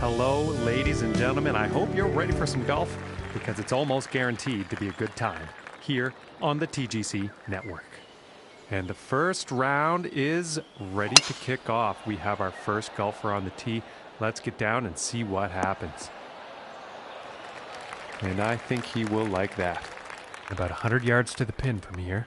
Hello, ladies and gentlemen. I hope you're ready for some golf because it's almost guaranteed to be a good time here on the TGC network. And the first round is ready to kick off. We have our first golfer on the tee. Let's get down and see what happens. And I think he will like that. About 100 yards to the pin from here.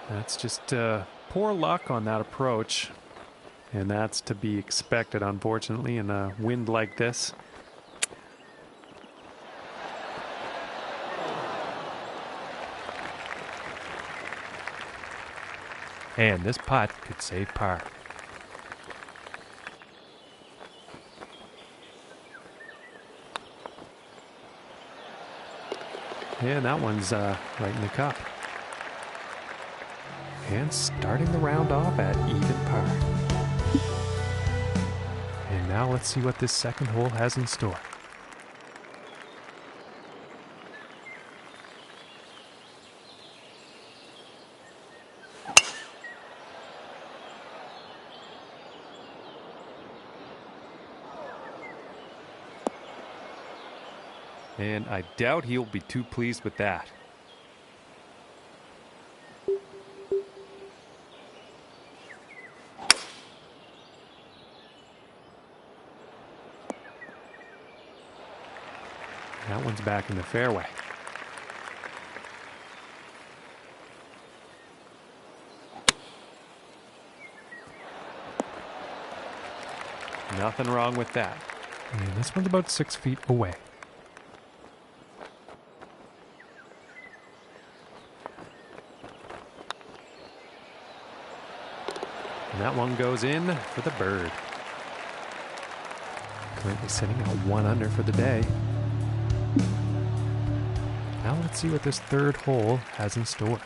That's just poor luck on that approach. And that's to be expected, unfortunately, in a wind like this. And this putt could save par. And that one's right in the cup. And starting the round off at even par. And now let's see what this second hole has in store. And I doubt he'll be too pleased with that. That one's back in the fairway. Nothing wrong with that. And this one's about 6 feet away. And that one goes in for the bird. Currently sitting at 1 under for the day. Now let's see what this third hole has in store.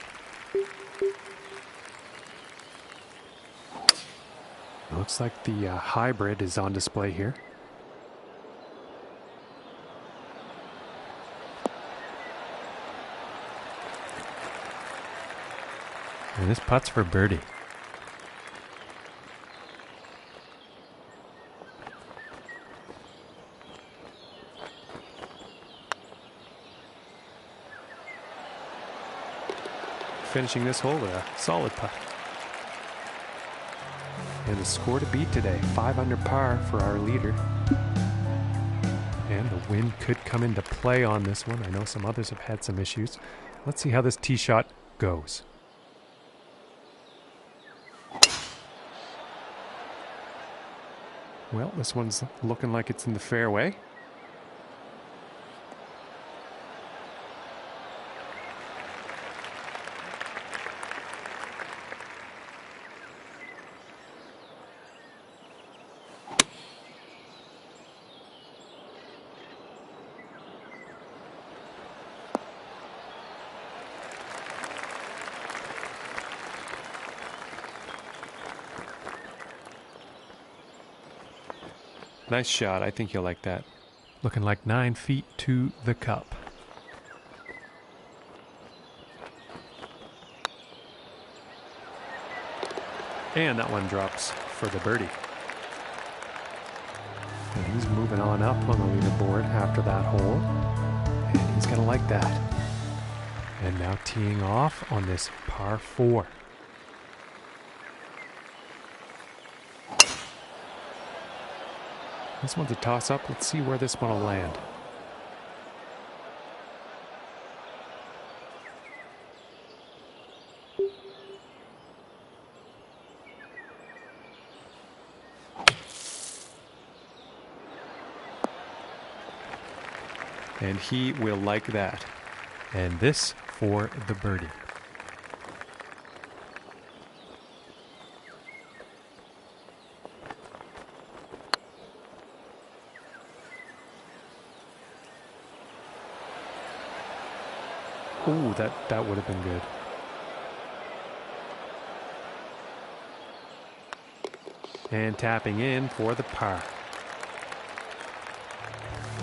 Looks like the hybrid is on display here. And this putt's for birdie. Finishing this hole with a solid putt. And the score to beat today, 5 under par for our leader. And the wind could come into play on this one. I know some others have had some issues. Let's see how this tee shot goes. Well, this one's looking like it's in the fairway. Nice shot. I think you'll like that. Looking like 9 feet to the cup. And that one drops for the birdie. And he's moving on up on the leaderboard after that hole. And he's going to like that. And now teeing off on this par 4. This one's a toss-up. Let's see where this one will land. And he will like that. And this for the birdie. Ooh, that would have been good. And tapping in for the par.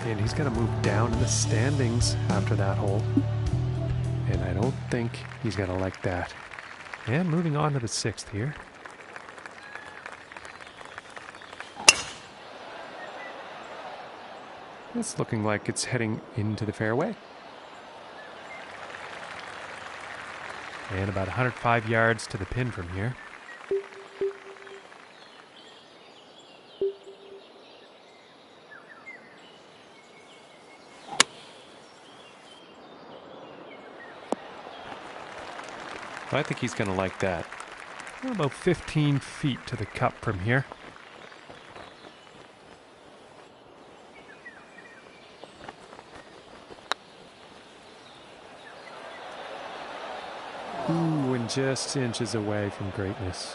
And he's going to move down in the standings after that hole. And I don't think he's going to like that. And moving on to the 6th here. It's looking like it's heading into the fairway. And about 105 yards to the pin from here. I think he's going to like that. About 15 feet to the cup from here. Ooh, and just inches away from greatness.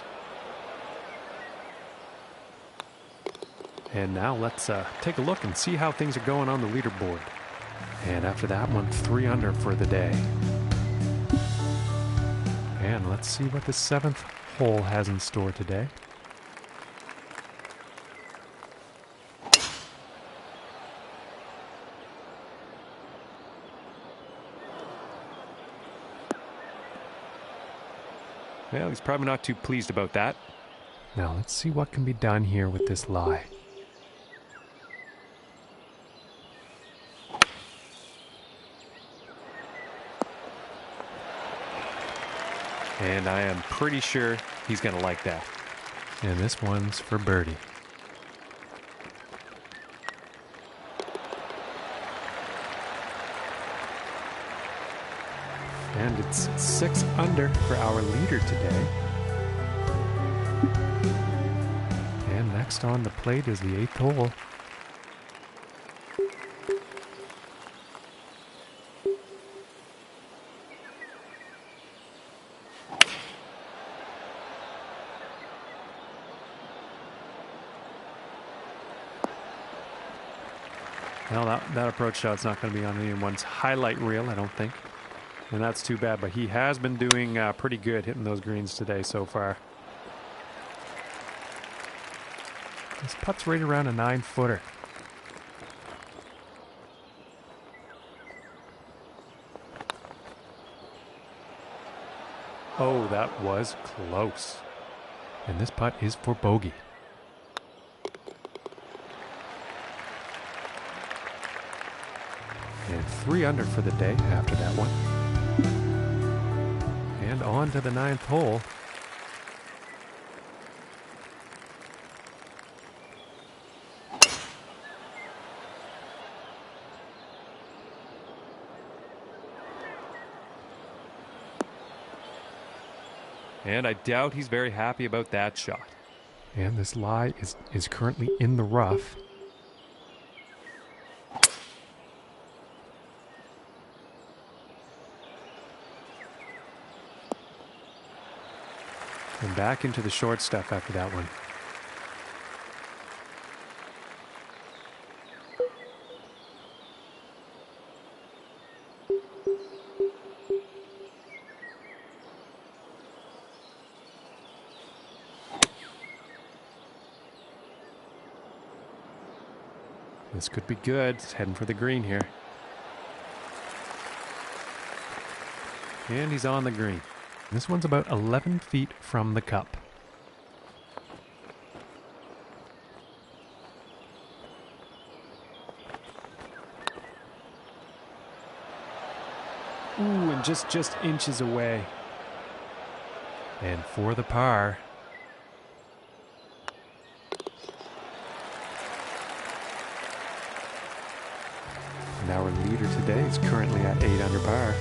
And now let's take a look and see how things are going on the leaderboard. And after that one, 3 under for the day. And let's see what the 7th hole has in store today. Well, he's probably not too pleased about that. Now let's see what can be done here with this lie. And I am pretty sure he's going to like that. And this one's for birdie. And it's 6 under for our leader today. And next on the plate is the 8th hole. Well, that approach shot's not going to be on anyone's highlight reel, I don't think. And that's too bad, but he has been doing pretty good hitting those greens today so far. This putt's right around a 9-footer. Oh, that was close. And this putt is for bogey. And 3 under for the day after that one. And on to the 9th hole. And I doubt he's very happy about that shot. And this lie is currently in the rough. And back into the short stuff after that one. This could be good. It's heading for the green here. And he's on the green. This one's about 11 feet from the cup. Ooh, and just inches away. And for the par. And our leader today is currently at 8 under par.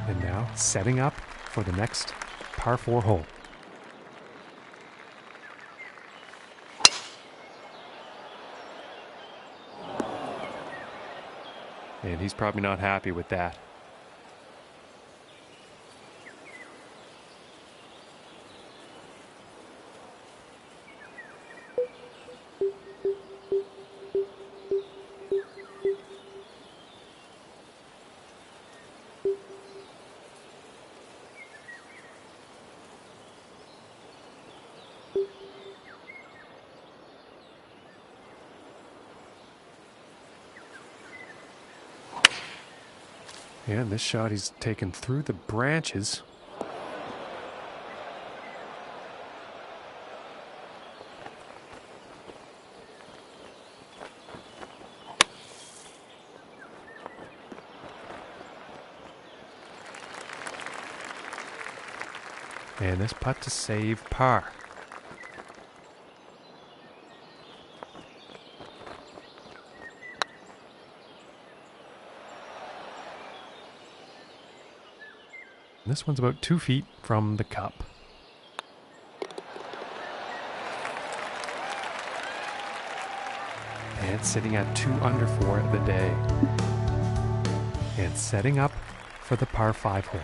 And now setting up for the next par 4 hole. And he's probably not happy with that. And this shot he's taken through the branches. And this putt to save par. This one's about 2 feet from the cup. And sitting at 2 under for the day. And setting up for the par 5 hole.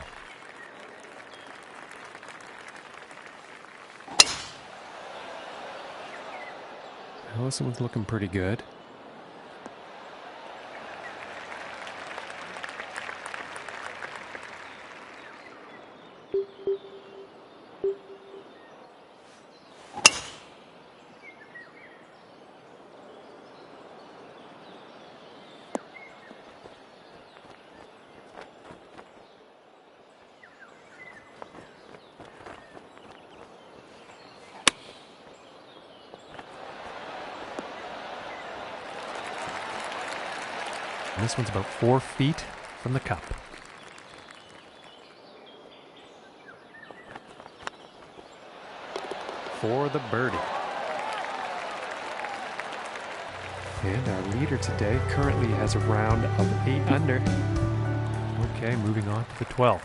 Well, this one's looking pretty good. And this one's about 4 feet from the cup. For the birdie. And our leader today currently has a round of 8 under. Okay, moving on to the 12th.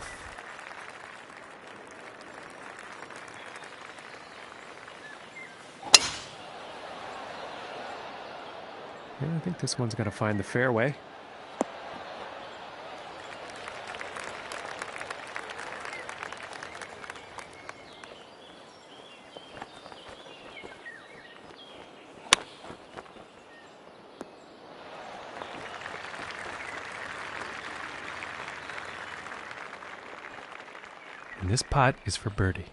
And I think this one's going to find the fairway. And this putt is for birdie.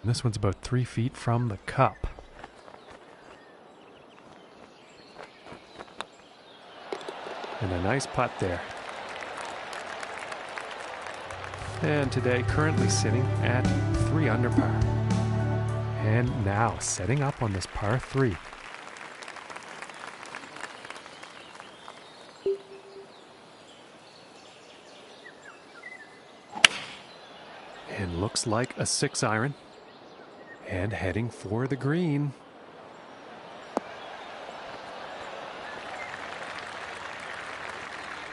And this one's about 3 feet from the cup. And a nice putt there. And today currently sitting at 3 under par. And now setting up on this par 3. And looks like a 6 iron. And heading for the green.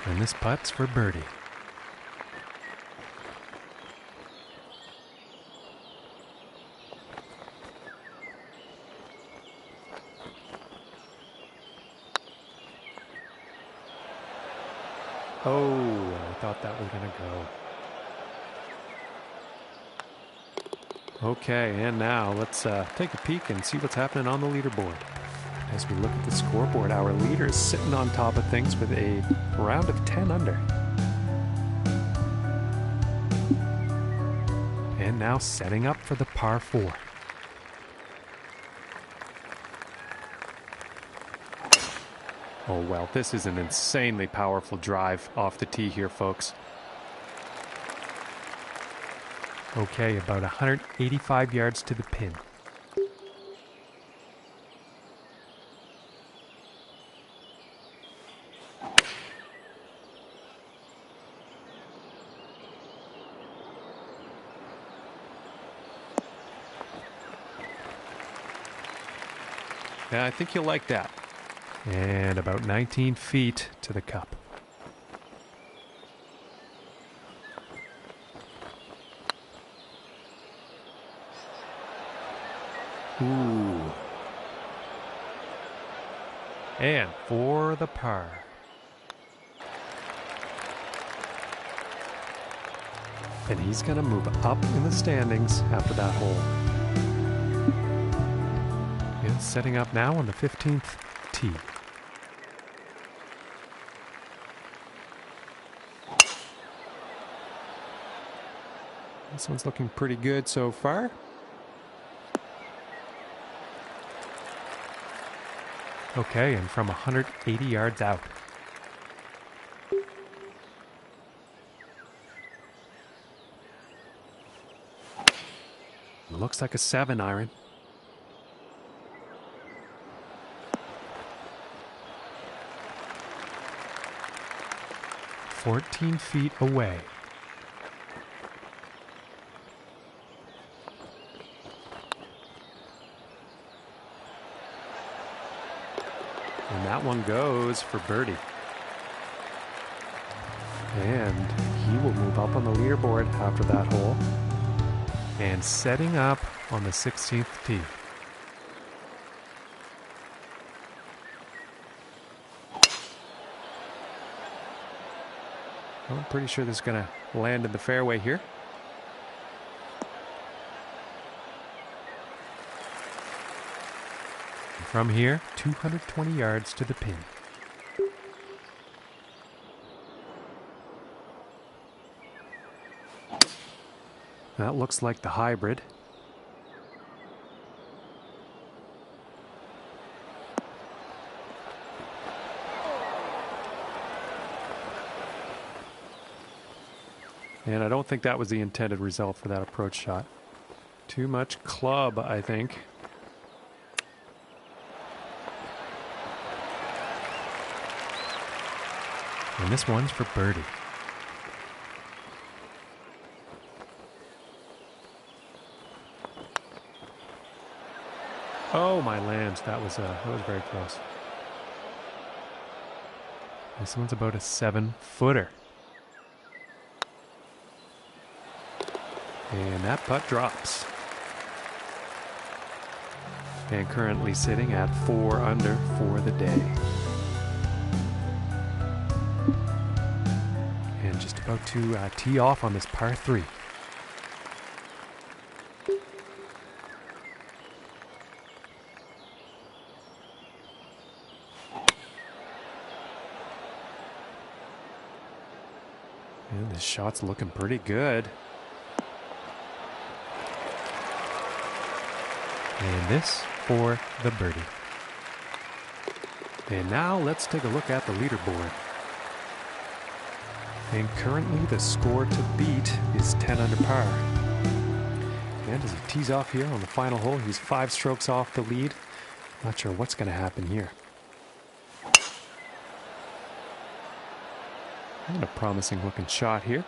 And this putt's for birdie. Oh, I thought that was going to go. Okay, and now let's take a peek and see what's happening on the leaderboard. As we look at the scoreboard, our leader is sitting on top of things with a round of 10 under. And now setting up for the par 4. Oh well, this is an insanely powerful drive off the tee here, folks. Okay, about 185 yards to the pin. Yeah, I think you'll like that. And about 19 feet to the cup. Ooh. And for the par. And he's going to move up in the standings after that hole. And setting up now on the 15th tee. This one's looking pretty good so far. Okay, and from 180 yards out. Looks like a 7-iron. "14 feet away." And that one goes for birdie. And he will move up on the leaderboard after that hole. And setting up on the 16th tee. I'm pretty sure this is going to land in the fairway here. From here, 220 yards to the pin. That looks like the hybrid. And I don't think that was the intended result for that approach shot. Too much club, I think. And this one's for birdie. Oh my lambs, that was very close. This one's about a 7-footer. And that putt drops. And currently sitting at 4 under for the day. And just about to tee off on this par 3. And this shot's looking pretty good. And this for the birdie. And now let's take a look at the leaderboard. And currently the score to beat is 10 under par. And as he tees off here on the final hole, he's 5 strokes off the lead. Not sure what's going to happen here. And a promising looking shot here.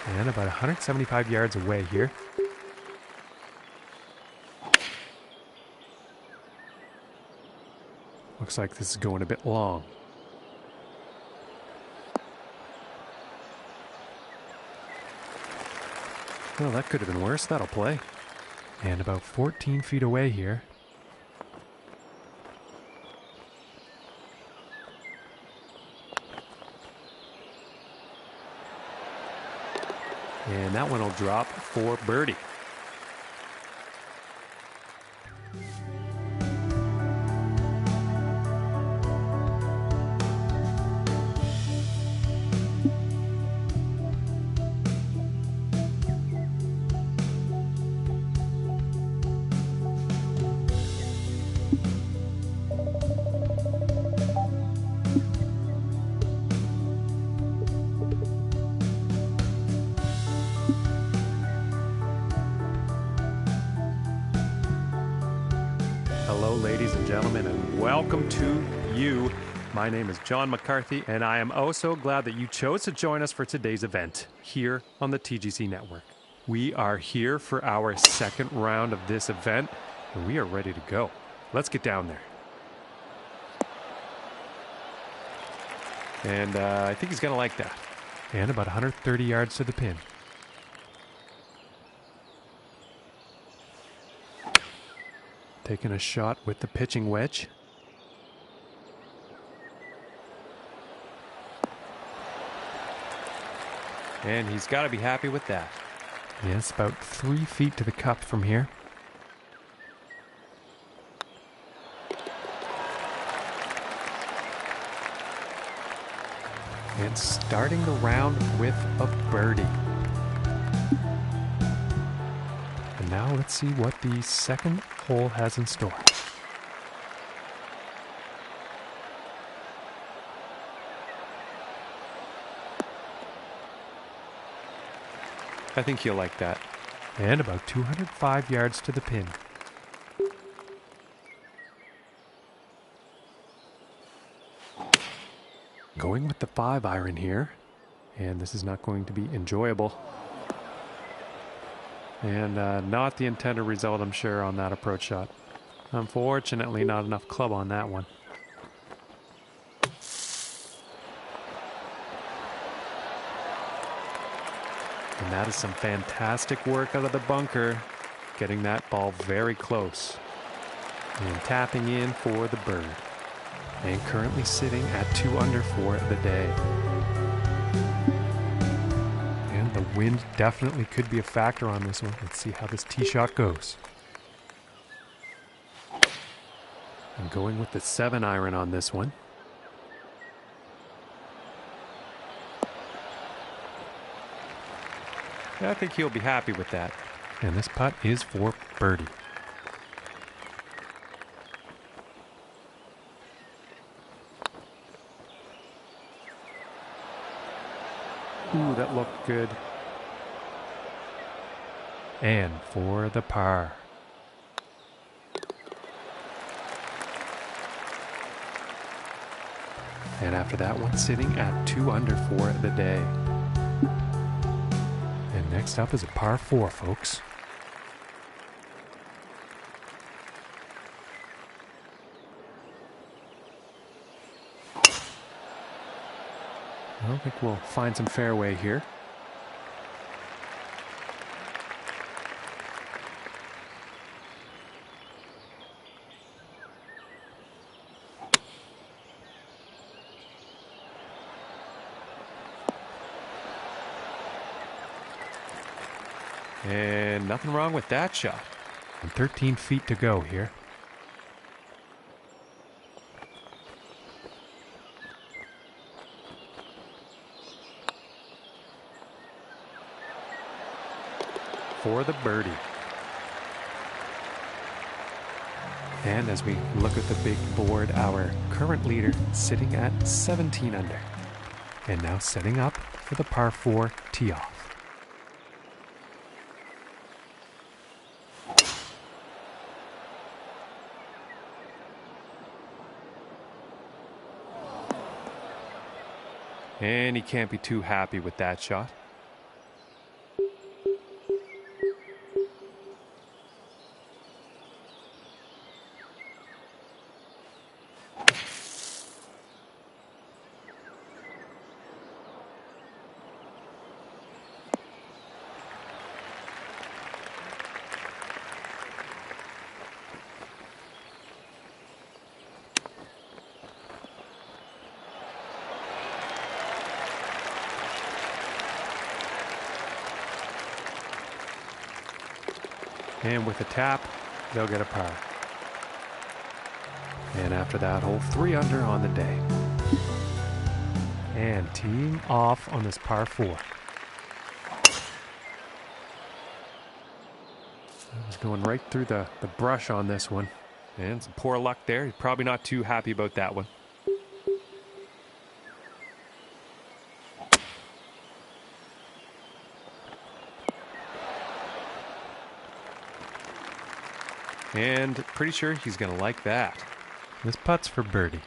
And about 175 yards away here. Looks like this is going a bit long. Well, that could have been worse. That'll play. And about 14 feet away here. And that one will drop for birdie. Hello, ladies and gentlemen, and welcome to you. My name is John McCarthy, and I am oh so glad that you chose to join us for today's event here on the TGC Network. We are here for our second round of this event, and we are ready to go. Let's get down there. And I think he's going to like that. And about 130 yards to the pin. Taking a shot with the pitching wedge. And he's got to be happy with that. Yes, about 3 feet to the cup from here. And starting the round with a birdie. And now let's see what the second hole has in store. I think you'll like that. And about 205 yards to the pin. Going with the 5-iron here. And this is not going to be enjoyable. And not the intended result, I'm sure, on that approach shot. Unfortunately, not enough club on that one. And that is some fantastic work out of the bunker, getting that ball very close. And tapping in for the bird. And currently sitting at 2 under for the day. And the wind definitely could be a factor on this one. Let's see how this tee shot goes. And going with the 7-iron on this one. I think he'll be happy with that. And this putt is for birdie. Ooh, that looked good. And for the par. And after that one, sitting at 2 under for the day. And next up is a par 4, folks. I think we'll find some fairway here. And nothing wrong with that shot. And 13 feet to go here. For the birdie. And as we look at the big board, our current leader sitting at 17 under. And now setting up for the par 4 tee off. And he can't be too happy with that shot. And with a tap, they'll get a par. And after that hole, 3 under on the day. And teeing off on this par 4. I was going right through the brush on this one. And some poor luck there. He's probably not too happy about that one. And pretty sure he's going to like that. This putt's for birdie.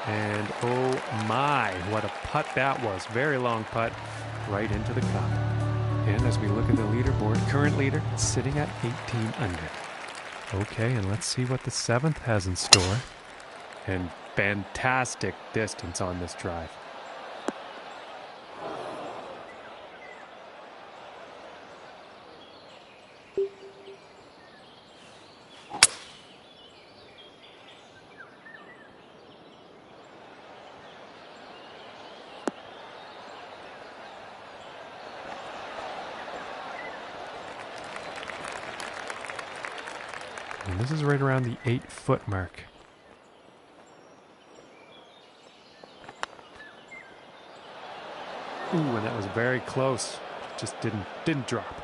And oh my, what a putt that was. Very long putt right into the cup. And as we look at the leaderboard, current leader sitting at 18 under. Okay, and let's see what the 7th has in store. And fantastic distance on this drive. And this is right around the 8-foot mark. Ooh, and that was very close. Just didn't drop.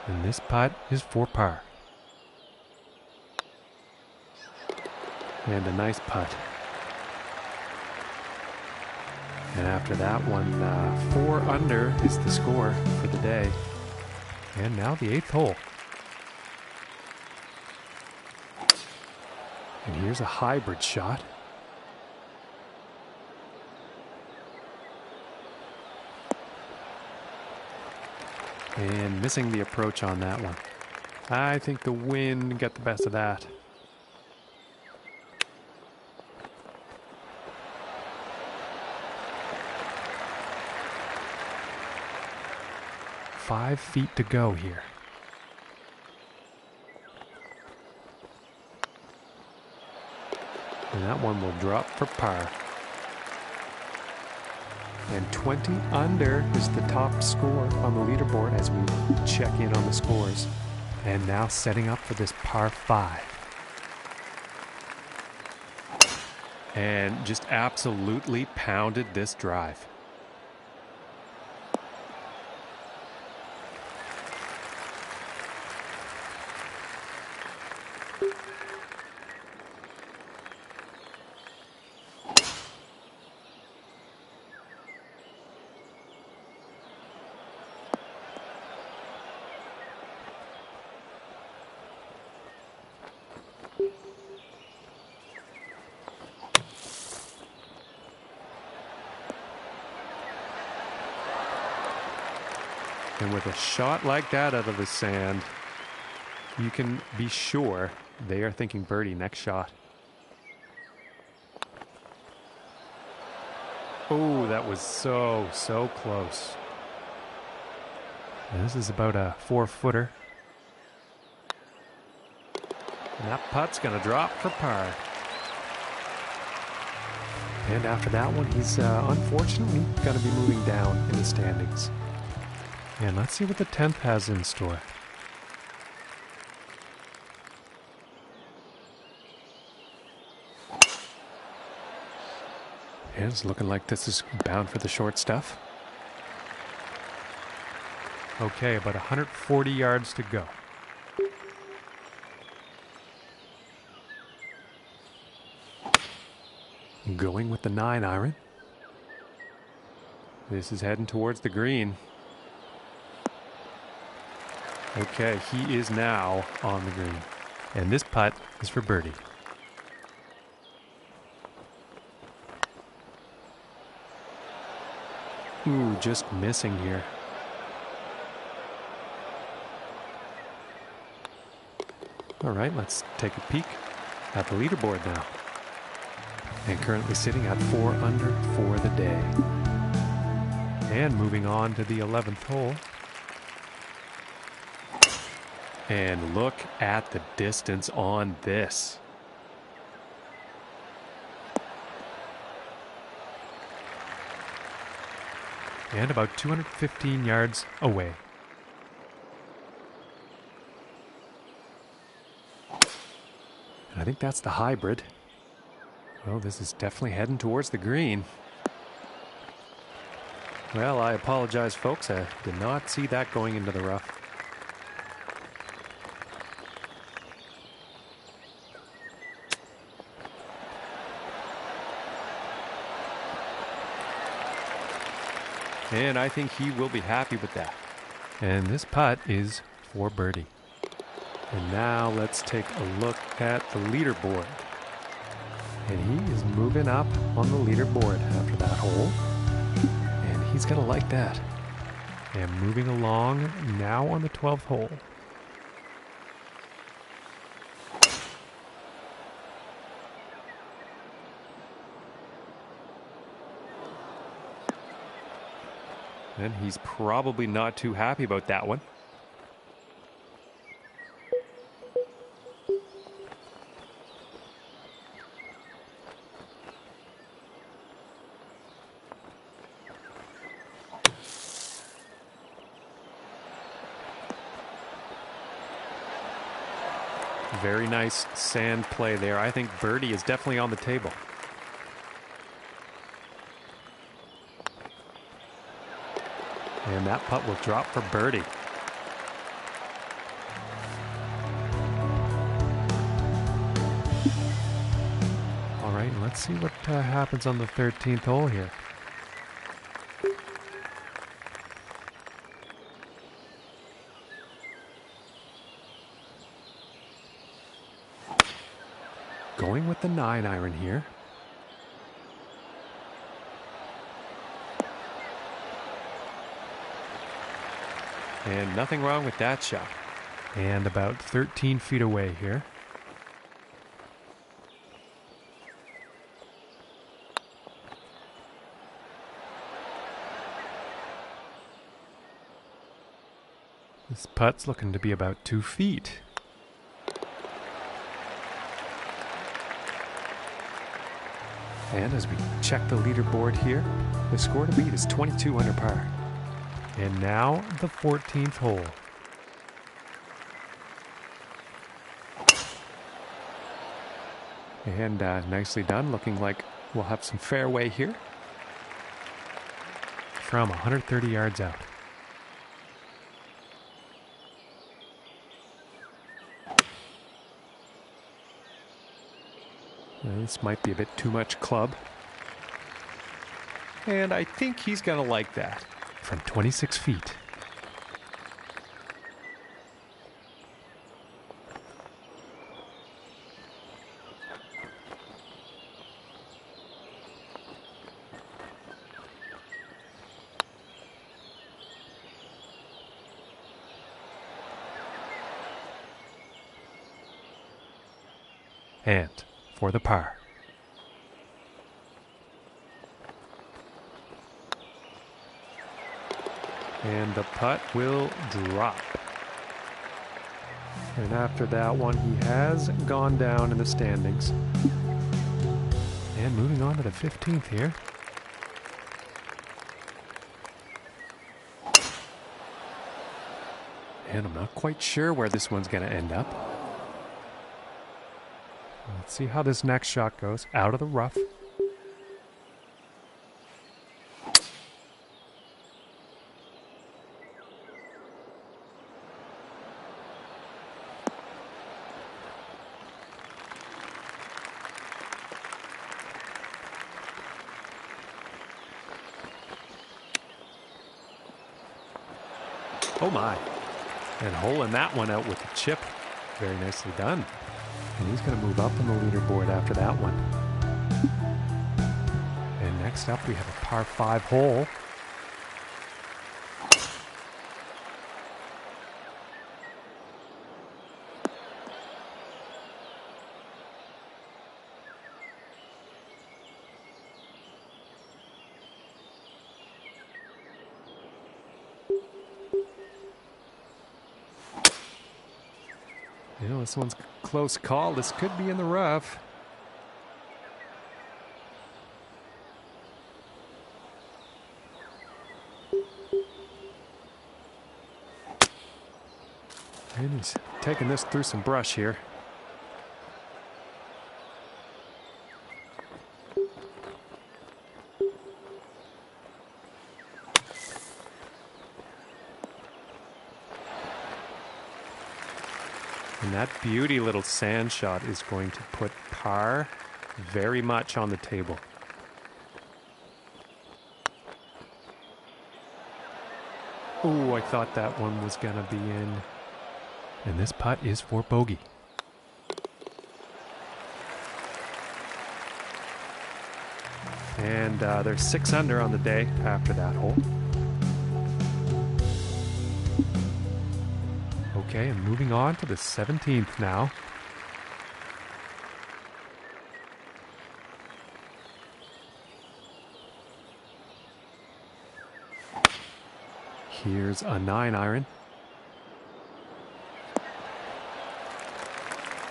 And this putt is for par. And a nice putt. And after that one, 4 under is the score for the day. And now the 8th hole. And here's a hybrid shot. And missing the approach on that one. I think the wind got the best of that. Five feet to go here. And that one will drop for par. And 20 under is the top score on the leaderboard as we check in on the scores. And now setting up for this par 5. And just absolutely pounded this drive. And with a shot like that out of the sand, you can be sure they are thinking birdie next shot. Oh, that was so close. And this is about a 4-footer. And that putt's gonna drop for par. And after that one, he's unfortunately gonna be moving down in the standings. And let's see what the 10th has in store. And it's looking like this is bound for the short stuff. Okay, about 140 yards to go. Going with the 9-iron. This is heading towards the green. Okay, he is now on the green. And this putt is for birdie. Ooh, just missing here. All right, let's take a peek at the leaderboard now. And currently sitting at 4 under for the day. And moving on to the 11th hole. And look at the distance on this. And about 215 yards away. And I think that's the hybrid. Well, this is definitely heading towards the green. Well, I apologize, folks. I did not see that going into the rough. And I think he will be happy with that. And this putt is for birdie. And now let's take a look at the leaderboard. And he is moving up on the leaderboard after that hole. And he's going to like that. And moving along now on the 12th hole. And he's probably not too happy about that one. Very nice sand play there. I think birdie is definitely on the table. And that putt will drop for birdie. All right, let's see what happens on the 13th hole here. Going with the 9-iron here. And nothing wrong with that shot. And about 13 feet away here. This putt's looking to be about 2 feet. And as we check the leaderboard here, the score to beat is 22 under par. And now the 14th hole. And nicely done, looking like we'll have some fairway here from 130 yards out. This might be a bit too much club. And I think he's going to like that. From 26 feet. And for the par. And the putt will drop. And after that one, he has gone down in the standings. And moving on to the 15th here. And I'm not quite sure where this one's going to end up. Let's see how this next shot goes. Out of the rough. Oh my. And holing that one out with a chip. Very nicely done. And he's going to move up on the leaderboard after that one. And next up we have a par 5 hole. You know, this one's a close call. This could be in the rough. And he's taking this through some brush here. And that beauty little sand shot is going to put par very much on the table. Oh, I thought that one was going to be in. And this putt is for bogey. And there's 6 under on the day after that hole. Okay, and moving on to the 17th now. Here's a 9-iron.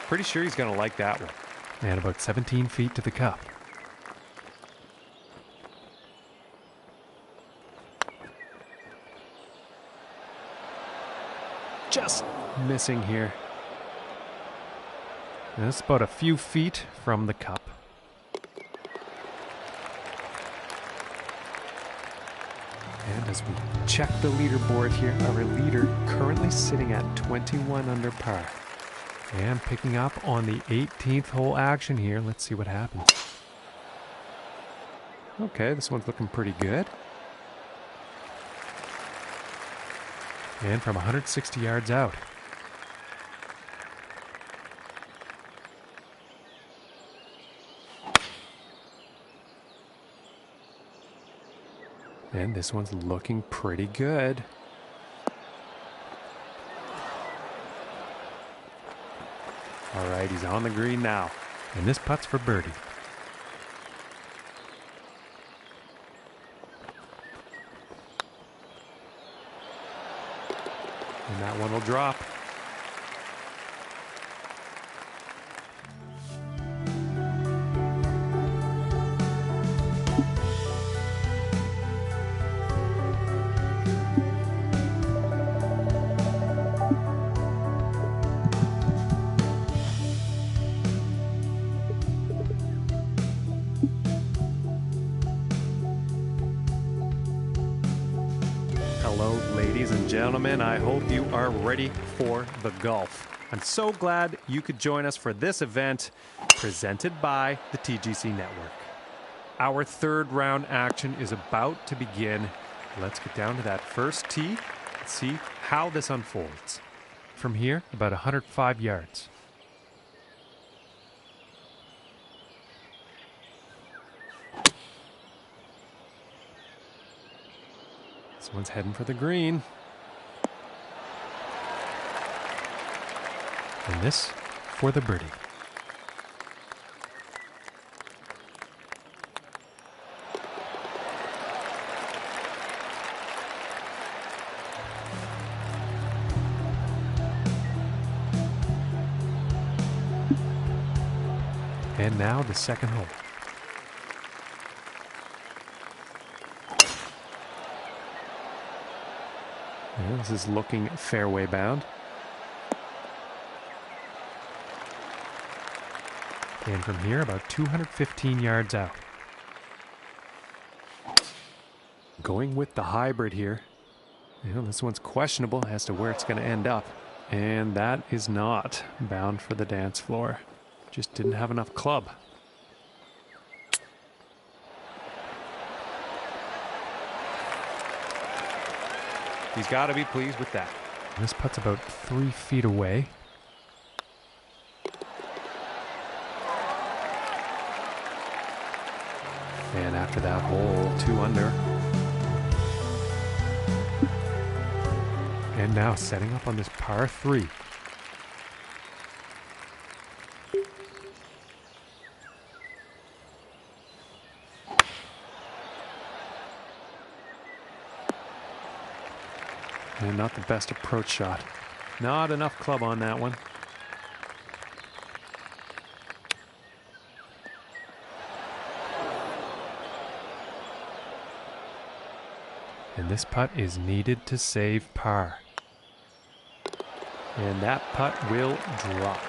Pretty sure he's going to like that one. And about 17 feet to the cup. Just missing here. And it's about a few feet from the cup. And as we check the leaderboard here, our leader currently sitting at 21 under par. And picking up on the 18th hole action here. Let's see what happens. Okay, this one's looking pretty good. And from 160 yards out. And this one's looking pretty good. All right, he's on the green now. And this putt's for birdie. And that one will drop. Hello, ladies and gentlemen. I hope you are ready for the golf. I'm so glad you could join us for this event presented by the TGC Network. Our third round action is about to begin. Let's get down to that first tee and see how this unfolds. From here, about 105 yards. This one's heading for the green. And this for the birdie. And now the second hole. Yeah, this is looking fairway bound. And from here, about 215 yards out. Going with the hybrid here. You know, this one's questionable as to where it's going to end up. And that is not bound for the dance floor. Just didn't have enough club. He's got to be pleased with that. This putt's about 3 feet away. And after that hole, 2 under. And now setting up on this par 3. And not the best approach shot. Not enough club on that one. And this putt is needed to save par. And that putt will drop.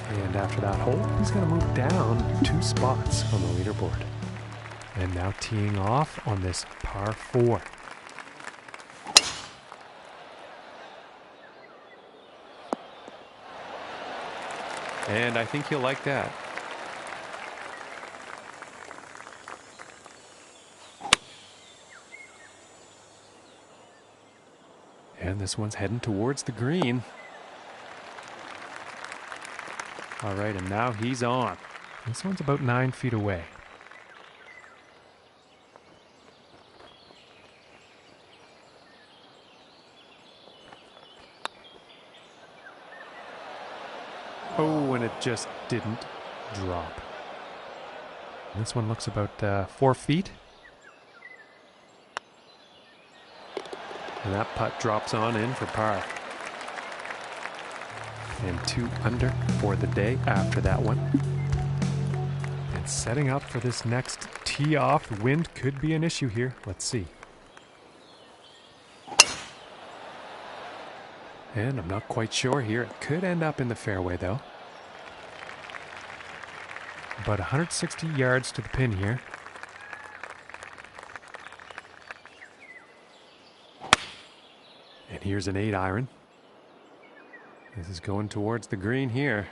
And after that hole, he's going to move down 2 spots on the leaderboard. And now teeing off on this par 4. And I think he'll like that. And this one's heading towards the green. All right, and now he's on. This one's about 9 feet away. Oh, and it just didn't drop. This one looks about 4 feet. And that putt drops on in for par. And 2 under for the day after that one. And setting up for this next tee off. The wind could be an issue here. Let's see. And I'm not quite sure here. It could end up in the fairway, though. About 160 yards to the pin here. And here's an 8-iron. This is going towards the green here.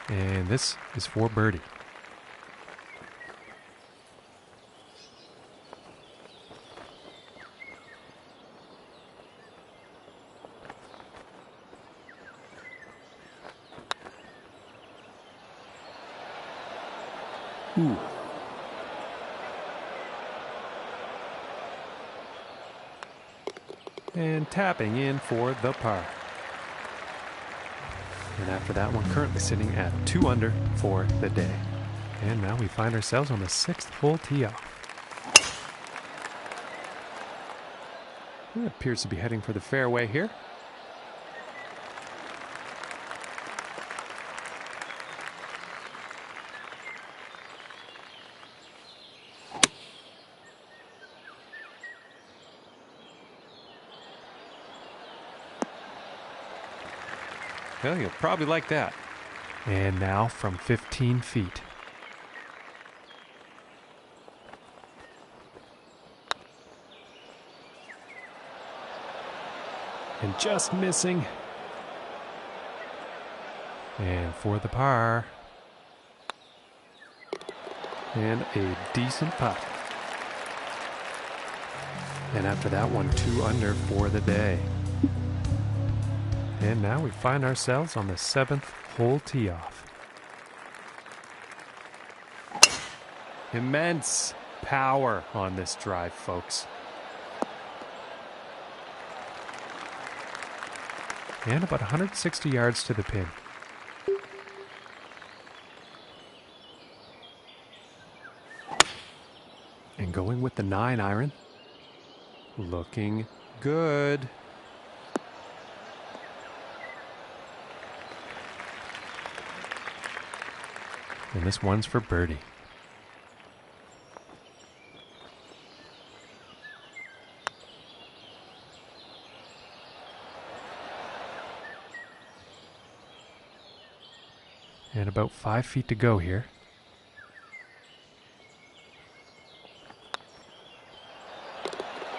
And this is for birdie. Ooh. And tapping in for the par. And after that one, currently sitting at 2 under for the day. And now we find ourselves on the 6th hole tee off. It appears to be heading for the fairway here. Well, you'll probably like that. And now from 15 feet. And just missing. And for the par. And a decent putt. And after that one, 2 under for the day. And now we find ourselves on the 7th hole tee off. Immense power on this drive, folks. And about 160 yards to the pin. And going with the 9-iron. Looking good. And this one's for birdie. And about 5 feet to go here.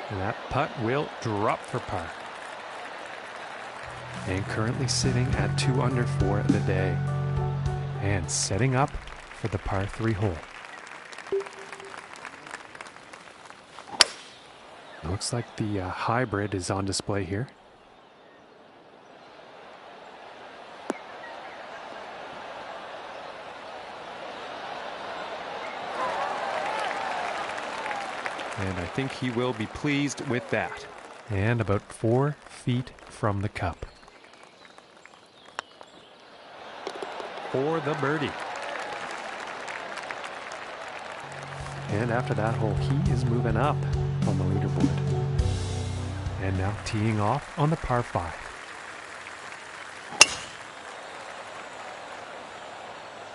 And that putt will drop for par. And currently sitting at 2 under for the day. And setting up for the par 3 hole. Looks like the hybrid is on display here. And I think he will be pleased with that. And about 4 feet from the cup. For the birdie. And after that hole, he is moving up on the leaderboard. And now teeing off on the par 5.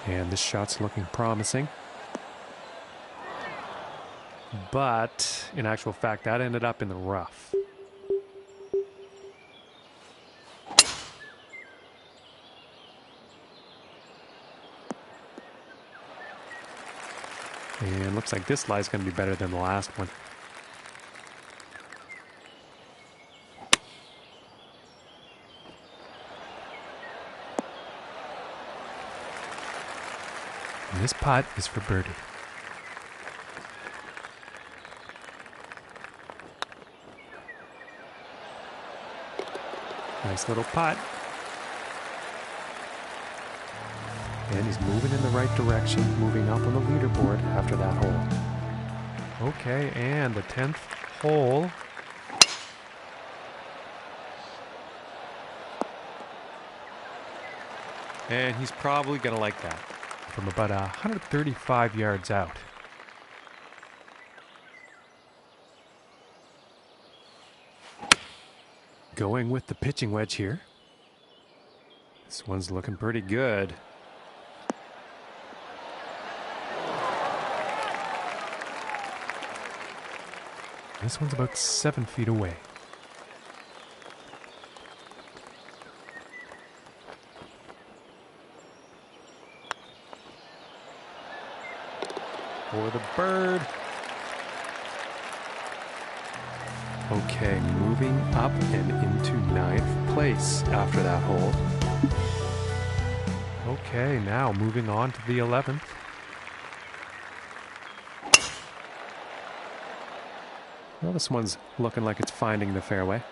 And this shot's looking promising. But in actual fact, that ended up in the rough. And looks like this lie is going to be better than the last one. And this putt is for birdie. Nice little putt. And he's moving in the right direction, moving up on the leaderboard after that hole. Okay, and the 10th hole. And he's probably going to like that. From about 135 yards out. Going with the pitching wedge here. This one's looking pretty good. This one's about 7 feet away. For the bird. Okay, moving up and into 9th place after that hole. Okay, now moving on to the 11th. Well, this one's looking like it's finding the fairway.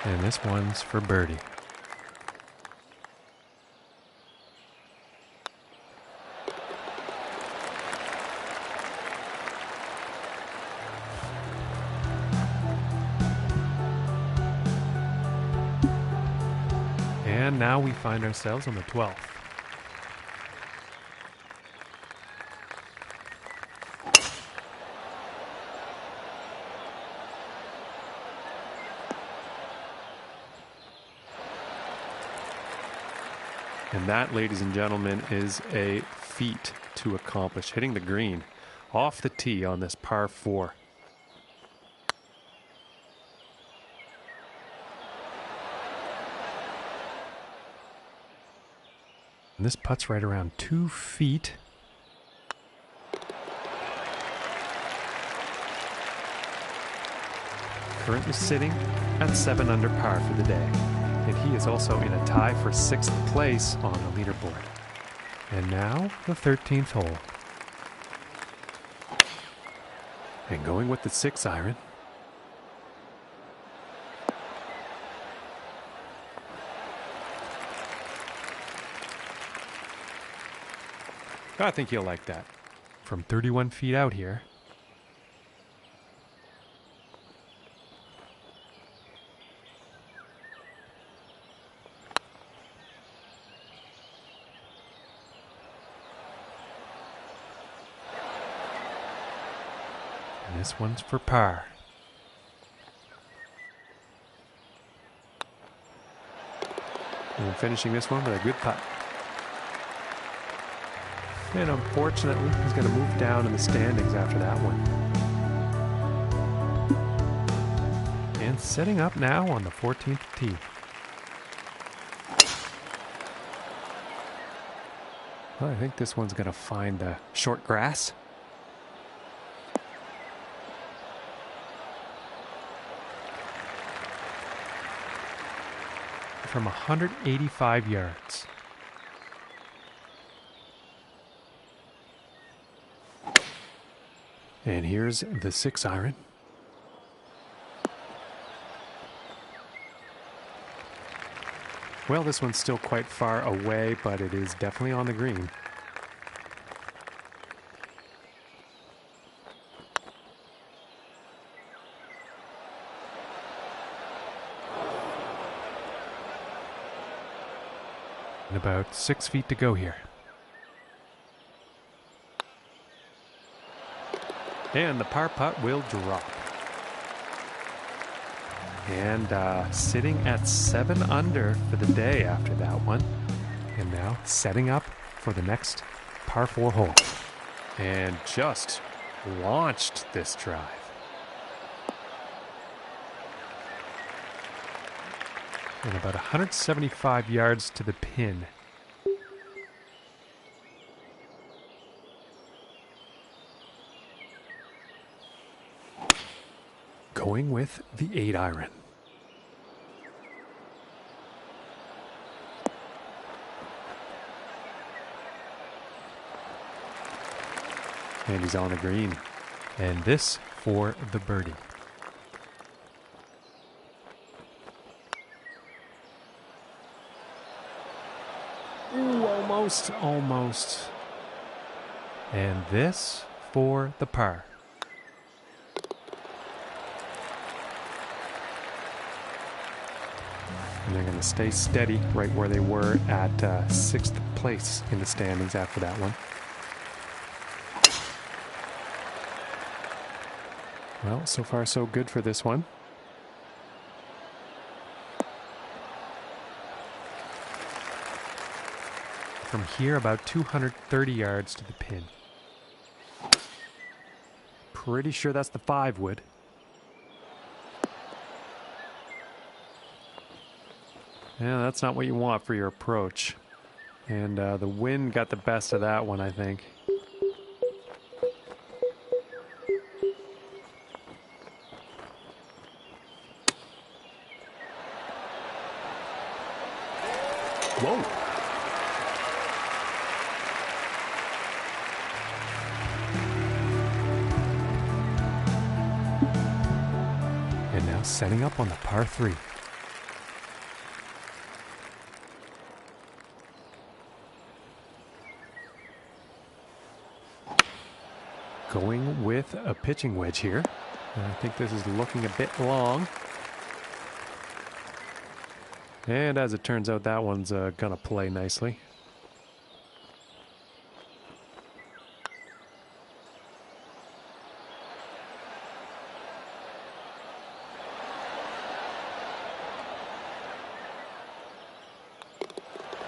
And this one's for birdie. And now we find ourselves on the 12th. And that, ladies and gentlemen, is a feat to accomplish, hitting the green off the tee on this par 4. And this putt's right around 2 feet. Currently sitting at 7 under par for the day. And he is also in a tie for 6th place on the leaderboard. And now the 13th hole. And going with the 6 iron. I think you'll like that. From 31 feet out here. And this one's for par. And finishing this one with a good putt. And unfortunately, he's going to move down in the standings after that one. And setting up now on the 14th tee. Well, I think this one's going to find the short grass. From 185 yards. And here's the 6 iron. Well, this one's still quite far away, but it is definitely on the green. And about 6 feet to go here. And the par putt will drop. And sitting at 7 under for the day after that one. And now setting up for the next par 4 hole. And just launched this drive. And about 175 yards to the pin. Going with the 8 iron. And he's on the green. And this for the birdie. Ooh, almost. And this for the par. And they're going to stay steady right where they were at 6th place in the standings after that one. Well, so far so good for this one. From here, about 230 yards to the pin. Pretty sure that's the 5 wood. Yeah, that's not what you want for your approach. And the wind got the best of that one, I think. Whoa! And now setting up on the par 3. Going with a pitching wedge here. And I think this is looking a bit long. And as it turns out, that one's gonna play nicely.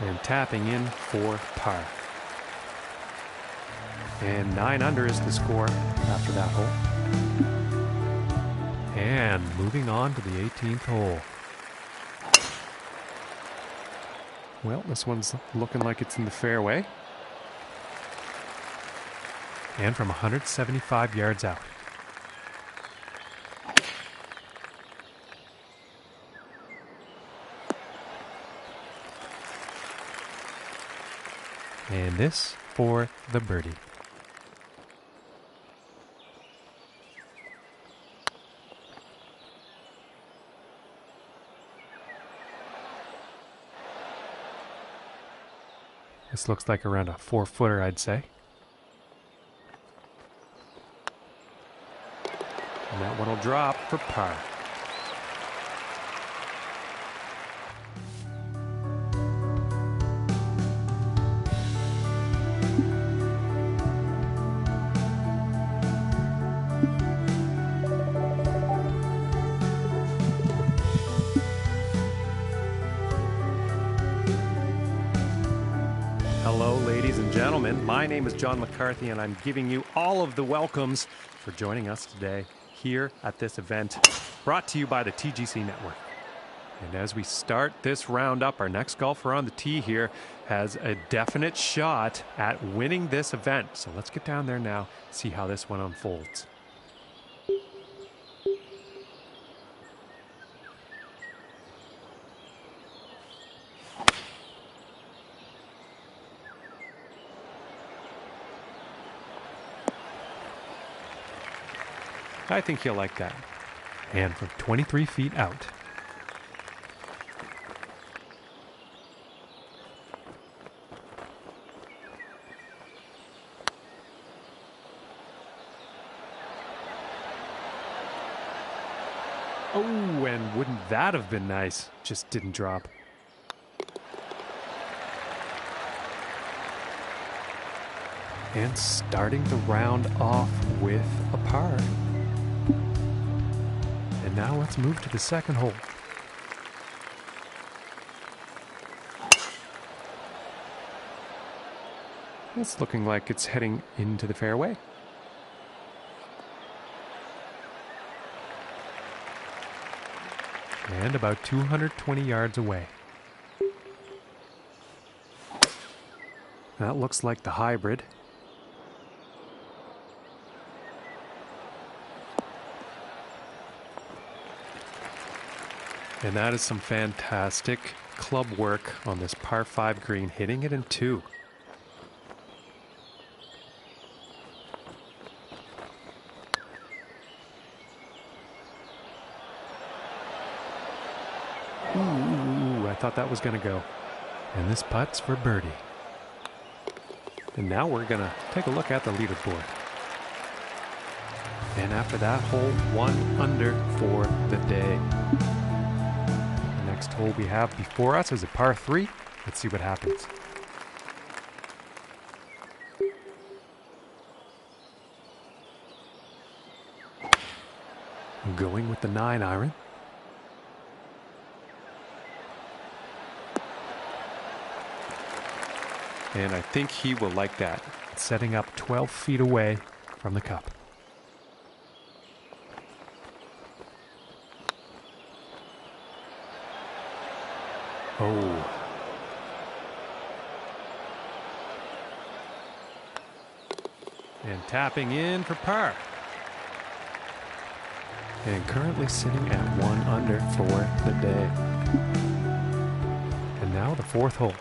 And tapping in for par. And 9 under is the score after that hole. And moving on to the 18th hole. Well, this one's looking like it's in the fairway. And from 175 yards out. And this for the birdie. This looks like around a 4-footer, I'd say. And that one will drop for par. Hello, ladies and gentlemen. My name is John McCarthy, and I'm giving you all of the welcomes for joining us today here at this event brought to you by the TGC Network. And as we start this roundup, our next golfer on the tee here has a definite shot at winning this event. So let's get down there now, see how this one unfolds. I think he'll like that. And from 23 feet out. Oh, and wouldn't that have been nice? Just didn't drop. And starting the round off with a par. And now let's move to the second hole. It's looking like it's heading into the fairway. And about 220 yards away. That looks like the hybrid. And that is some fantastic club work on this par 5 green, hitting it in 2. Ooh, I thought that was going to go. And this putt's for birdie. And now we're going to take a look at the leaderboard. And after that hole, 1 under for the day. next hole we have before us is a par 3. Let's see what happens. I'm going with the 9-iron. And I think he will like that. Setting up 12 feet away from the cup. Oh. And tapping in for par. And currently sitting at 1 under for the day. And now the 4th hole.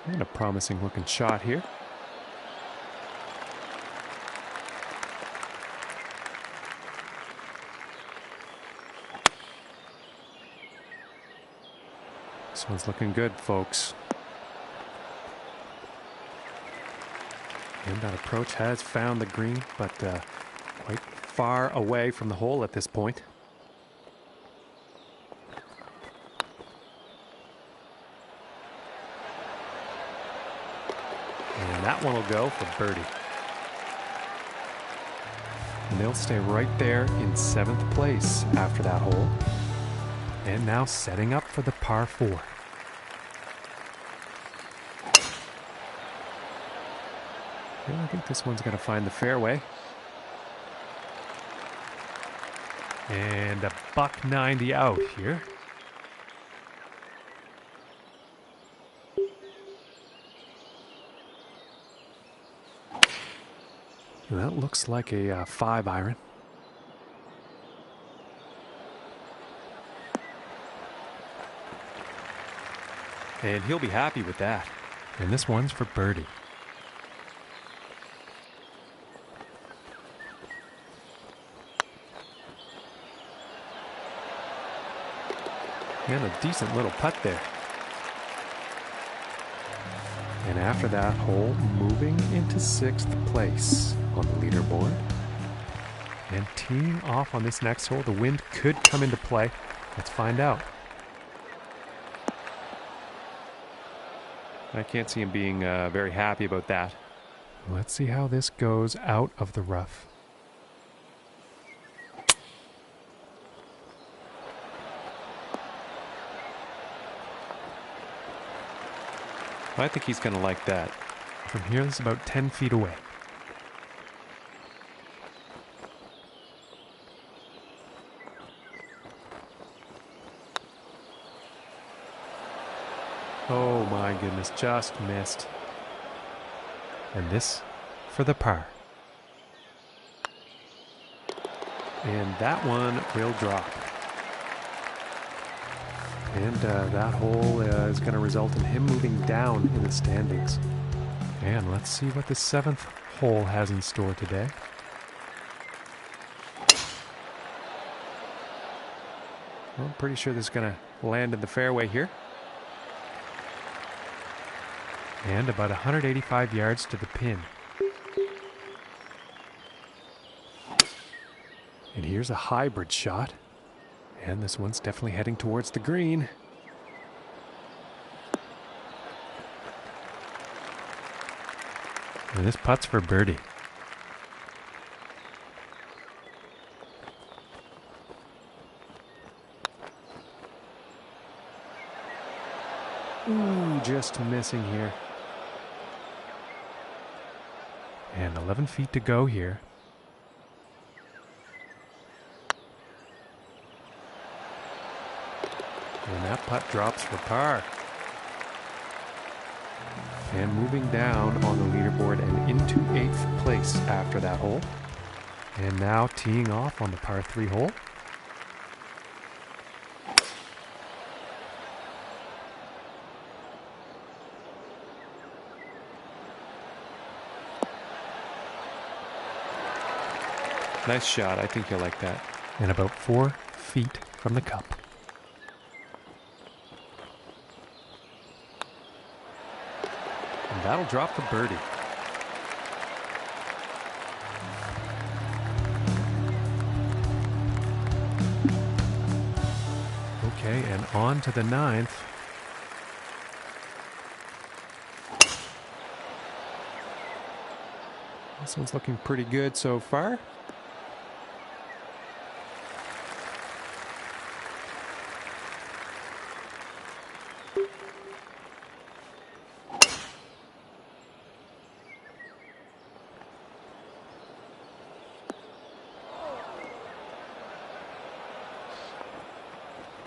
And a promising looking shot here. This one's looking good, folks. And that approach has found the green, but quite far away from the hole at this point. And that one will go for birdie. And they'll stay right there in 7th place after that hole. And now setting up for the par 4. I think this one's going to find the fairway. And a $190 out here. And that looks like a 5-iron. And he'll be happy with that. And this one's for birdie. And a decent little putt there. And after that hole, moving into 6th place on the leaderboard. And teeing off on this next hole, the wind could come into play. Let's find out. I can't see him being very happy about that. Let's see how this goes out of the rough. I think he's going to like that. From here, this is about 10 feet away. Oh my goodness, just missed. And this for the par. And that one will drop. And that hole is going to result in him moving down in the standings. And let's see what the 7th hole has in store today. Well, I'm pretty sure this is going to land in the fairway here. And about 185 yards to the pin. And here's a hybrid shot. And this one's definitely heading towards the green. And this putt's for birdie. Ooh, just missing here. And 11 feet to go here. And that putt drops for par. And moving down on the leaderboard and into 8th place after that hole. And now teeing off on the par 3 hole. Nice shot. I think you'll like that. And about 4 feet from the cup. And that'll drop for birdie. Okay, and on to the 9th. This one's looking pretty good so far.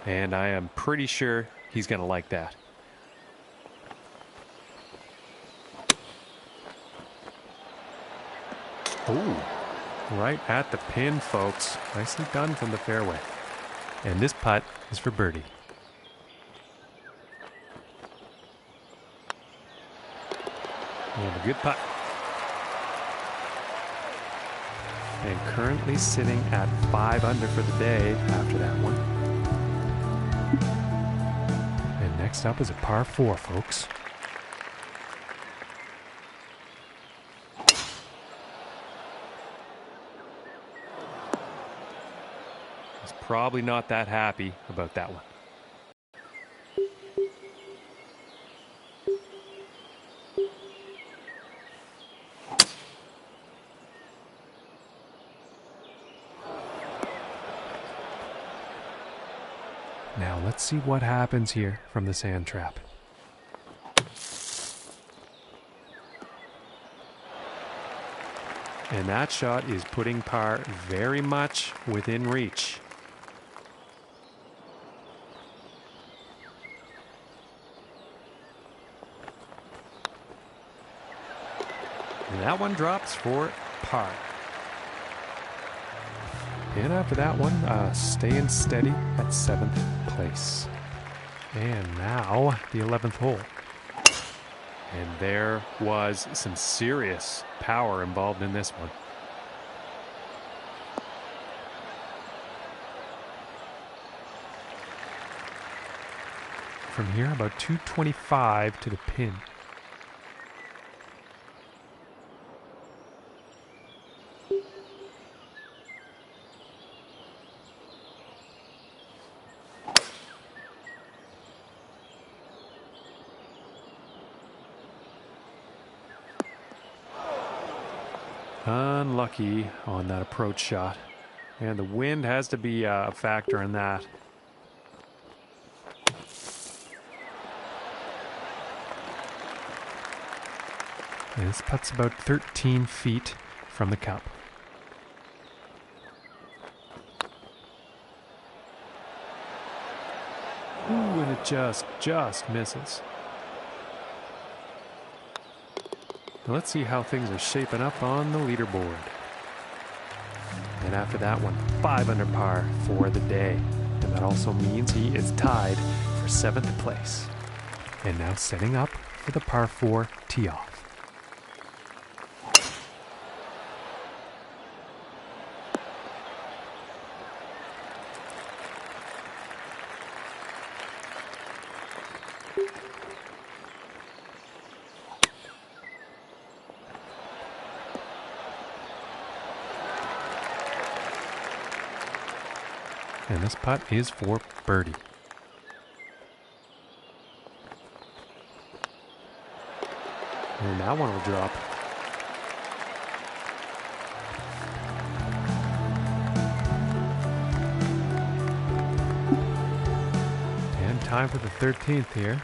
And I am pretty sure he's going to like that. Oh, right at the pin, folks. Nicely done from the fairway. And this putt is for birdie. And a good putt. And currently sitting at 5 under for the day after that one. And next up is a par 4, folks. He's probably not that happy about that one. Now let's see what happens here from the sand trap. And that shot is putting par very much within reach. And that one drops for par. And after that one, staying steady at 7th place. And now the 11th hole. And there was some serious power involved in this one. From here, about 225 to the pin. Unlucky on that approach shot. And the wind has to be a factor in that. And this putt's about 13 feet from the cup. Ooh, and it just misses. Now let's see how things are shaping up on the leaderboard. And after that one, 5 under par for the day. And that also means he is tied for 7th place. And now setting up for the par 4 tee off. And this putt is for birdie. And that one will drop. And time for the 13th here.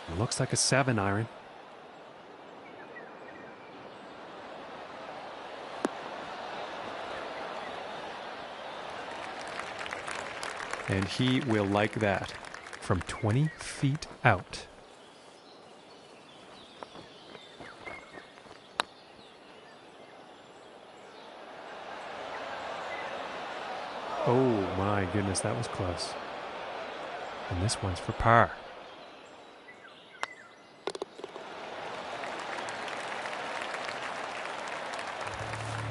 It looks like a 7 iron. And he will like that from 20 feet out. Oh my goodness, that was close. And this one's for par.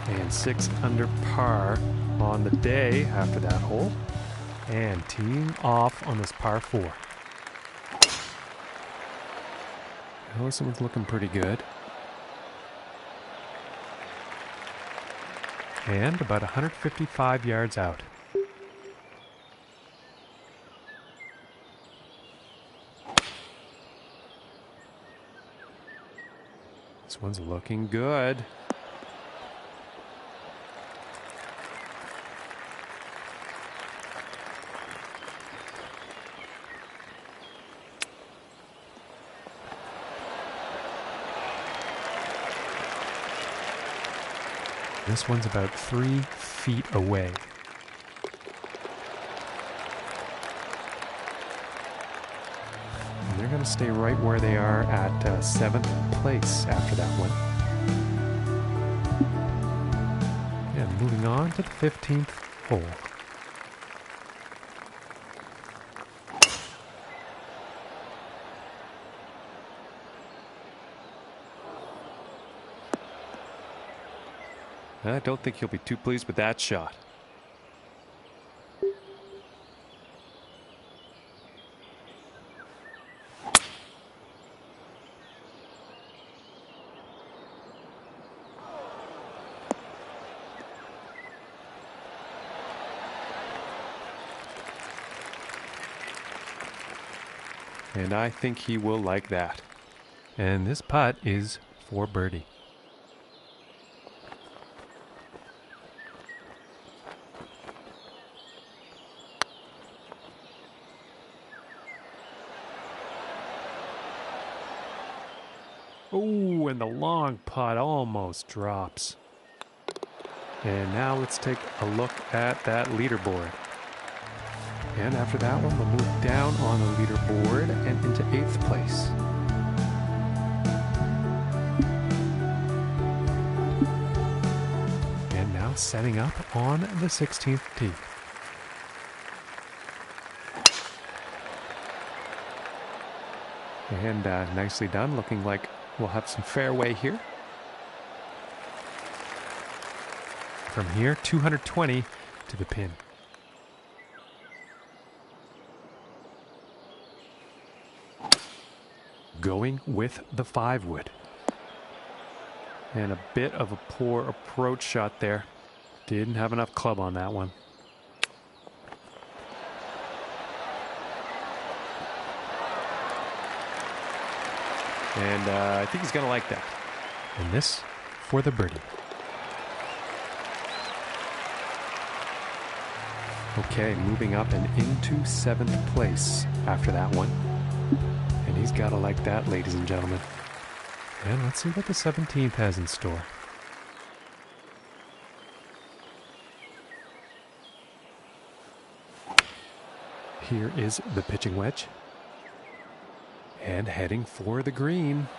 And 6 under par on the day after that hole. And teeing off on this par 4. Well, this one's looking pretty good. And about 155 yards out. This one's looking good. This one's about 3 feet away. And they're going to stay right where they are at 7th place after that one. And moving on to the 15th hole. I don't think he'll be too pleased with that shot. And I think he will like that. And this putt is for birdie. Oh, and the long putt almost drops. And now let's take a look at that leaderboard. And after that one, we'll move down on the leaderboard and into 8th place. And now setting up on the 16th tee. And nicely done, looking like we'll have some fairway here. From here, 220 to the pin. Going with the 5-wood. And a bit of a poor approach shot there. Didn't have enough club on that one. And I think he's going to like that. And this for the birdie. Okay, moving up and into 7th place after that one. And he's got to like that, ladies and gentlemen. And let's see what the 17th has in store. Here is the pitching wedge. And heading for the green.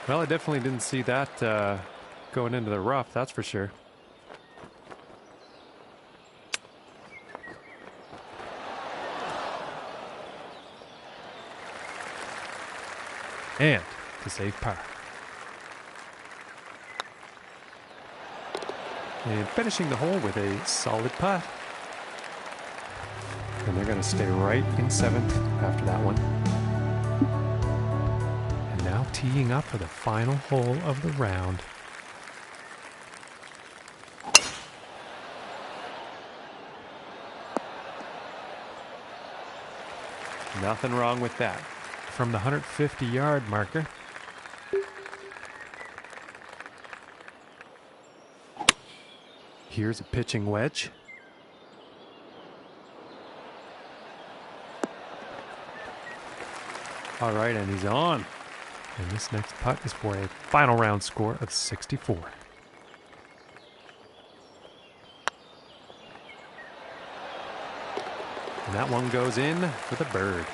Well, I definitely didn't see that going into the rough, that's for sure. And to save par. And finishing the hole with a solid putt. And they're going to stay right in 7th after that one. And now teeing up for the final hole of the round. Nothing wrong with that. From the 150-yard marker. Here's a pitching wedge. All right, and he's on. And this next putt is for a final round score of 64. And that one goes in for the bird.